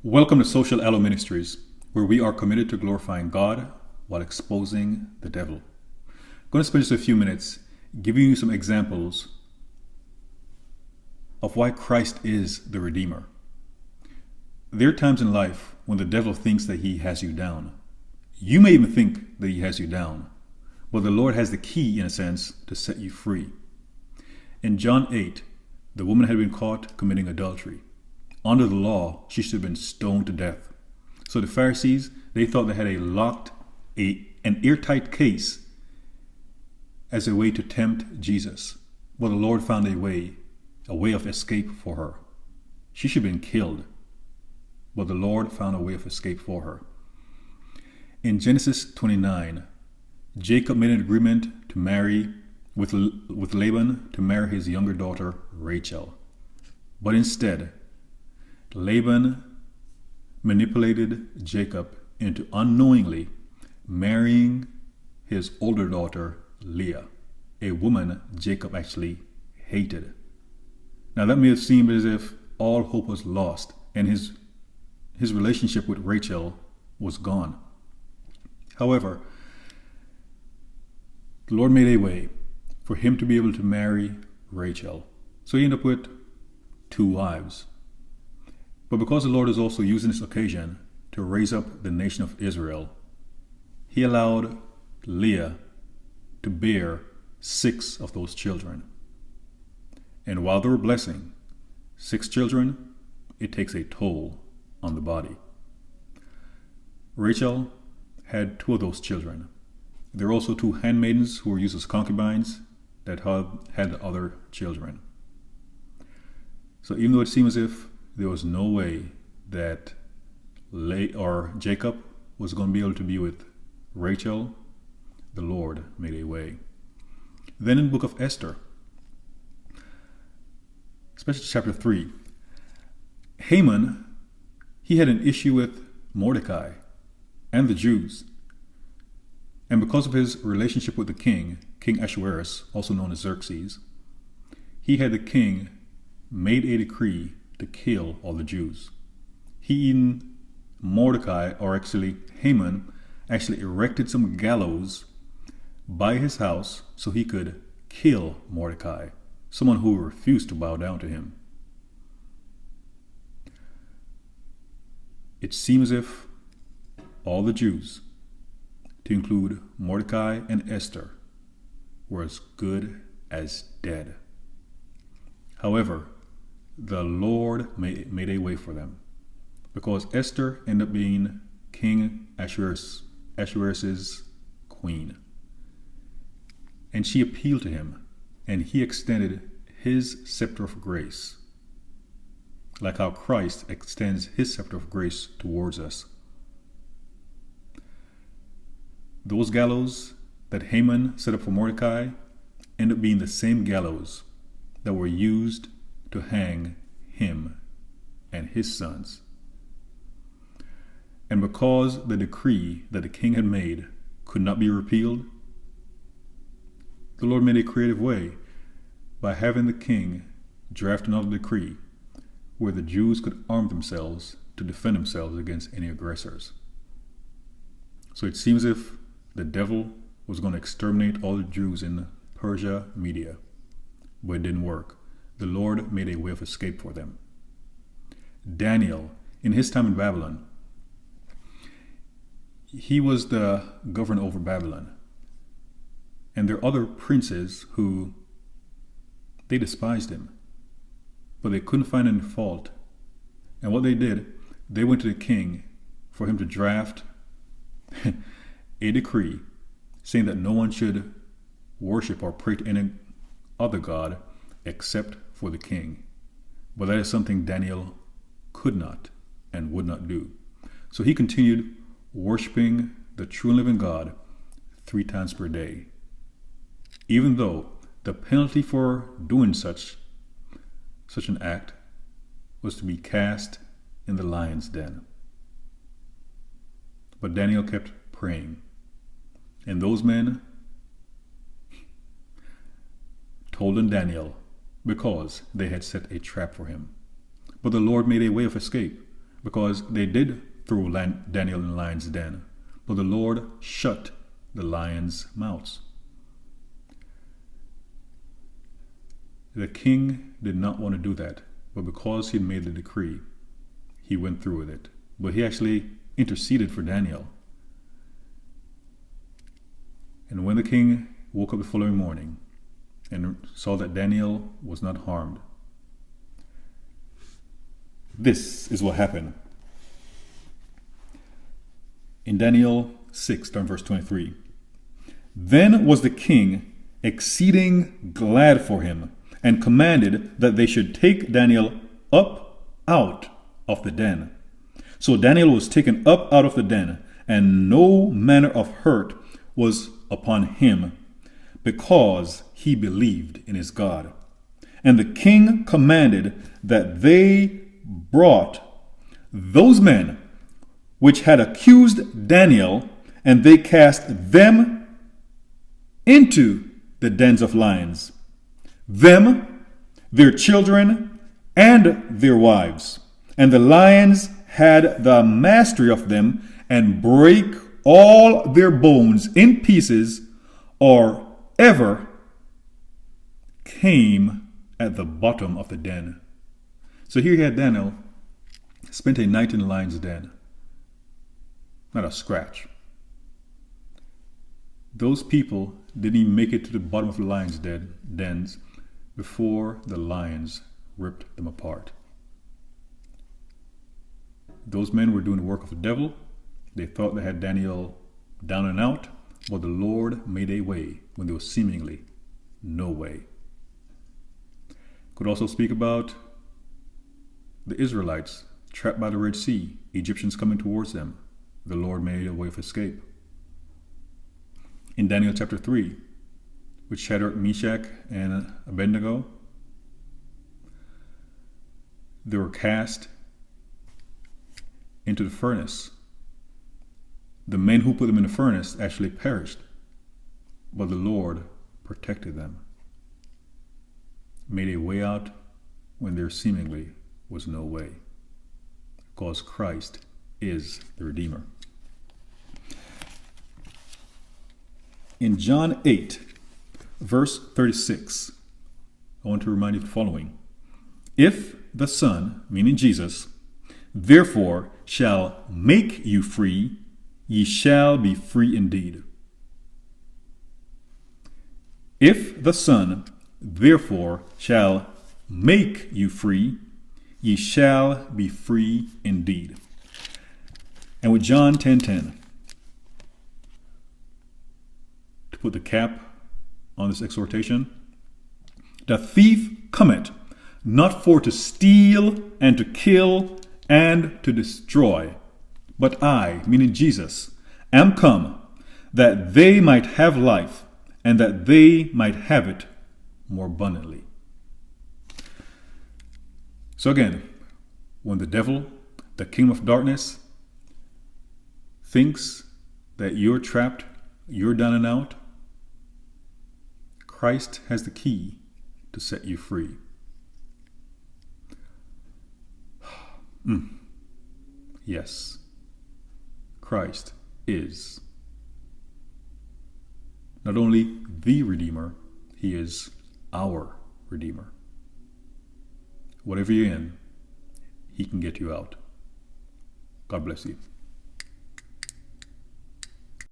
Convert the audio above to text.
Welcome to Social Aloe Ministries, where we are committed to glorifying God while exposing the devil. I'm going to spend just a few minutes giving you some examples of why Christ is the Redeemer. There are times in life when the devil thinks that he has you down. You may even think that he has you down, but the Lord has the key, in a sense, to set you free. In John 8, the woman had been caught committing adultery. Under the law, she should have been stoned to death. So the Pharisees, they thought they had an airtight case as a way to tempt Jesus. But the Lord found a way of escape for her. She should have been killed, but the Lord found a way of escape for her. In Genesis 29, Jacob made an agreement to marry with Laban to marry his younger daughter, Rachel. But instead, Laban manipulated Jacob into unknowingly marrying his older daughter, Leah, a woman Jacob actually hated. Now that may have seemed as if all hope was lost and his relationship with Rachel was gone. However, the Lord made a way for him to be able to marry Rachel. So he ended up with 2 wives. But because the Lord is also using this occasion to raise up the nation of Israel, he allowed Leah to bear 6 of those children. And while they were blessing 6 children, it takes a toll on the body. Rachel had 2 of those children. There were also 2 handmaidens who were used as concubines that had other children. So even though it seemed as if there was no way that Jacob was going to be able to be with Rachel, the Lord made a way. Then in the book of Esther, especially chapter 3, Haman, he had an issue with Mordecai and the Jews. And because of his relationship with the king, King Ahasuerus, also known as Xerxes, he had the king made a decree to kill all the Jews. Haman actually erected some gallows by his house so he could kill Mordecai, someone who refused to bow down to him. It seems as if all the Jews, to include Mordecai and Esther, were as good as dead. However, the Lord made a way for them, because Esther ended up being King Ahasuerus' queen. And she appealed to him, and he extended his scepter of grace, like how Christ extends his scepter of grace towards us. Those gallows that Haman set up for Mordecai ended up being the same gallows that were used to hang him and his sons. And because the decree that the king had made could not be repealed, the Lord made a creative way by having the king draft another decree where the Jews could arm themselves to defend themselves against any aggressors. So it seems as if the devil was going to exterminate all the Jews in Persia, Media, but it didn't work. The Lord made a way of escape for them. Daniel, in his time in Babylon, he was the governor over Babylon. And there are other princes who, they despised him, but they couldn't find any fault. And what they did, they went to the king for him to draft a decree saying that no one should worship or pray to any other god except for the king. But that is something Daniel could not and would not do. So he continued worshiping the true and living God 3 times per day, even though the penalty for doing such an act was to be cast in the lion's den. But Daniel kept praying, and those men told on Daniel because they had set a trap for him. But the Lord made a way of escape, because they did throw Daniel in the lion's den, but the Lord shut the lions' mouths. The king did not want to do that, but because he made the decree, he went through with it. But he actually interceded for Daniel. And when the king woke up the following morning and saw that Daniel was not harmed, this is what happened. In Daniel 6, verse 23, then was the king exceeding glad for him, and commanded that they should take Daniel up out of the den. So Daniel was taken up out of the den, and no manner of hurt was upon him, because he believed in his God. And the king commanded that they brought those men which had accused Daniel, and they cast them into the dens of lions, them, their children, and their wives. And the lions had the mastery of them, and brake all their bones in pieces, or ever came at the bottom of the den. So here you had Daniel spent a night in the lion's den. Not a scratch. Those people didn't even make it to the bottom of the lion's dens before the lions ripped them apart. Those men were doing the work of the devil. They thought they had Daniel down and out, but the Lord made a way when there was seemingly no way. Could also speak about the Israelites trapped by the Red Sea, Egyptians coming towards them. The Lord made a way of escape. In Daniel chapter 3, with Shadrach, Meshach, and Abednego, they were cast into the furnace. The men who put them in the furnace actually perished, but the Lord protected them, made a way out when there seemingly was no way, because Christ is the Redeemer. In John 8, verse 36, I want to remind you of the following. If the Son, meaning Jesus, therefore shall make you free, ye shall be free indeed. If the Son, therefore, shall make you free, ye shall be free indeed. And with John 10:10, to put the cap on this exhortation, the thief cometh not for to steal and to kill and to destroy, but I, meaning Jesus, am come that they might have life, and that they might have it more abundantly. So again, when the devil, the kingdom of darkness, thinks that you're trapped, you're down and out, Christ has the key to set you free. Yes, Christ is not only the Redeemer, he is our Redeemer. Whatever you're in, he can get you out. God bless you.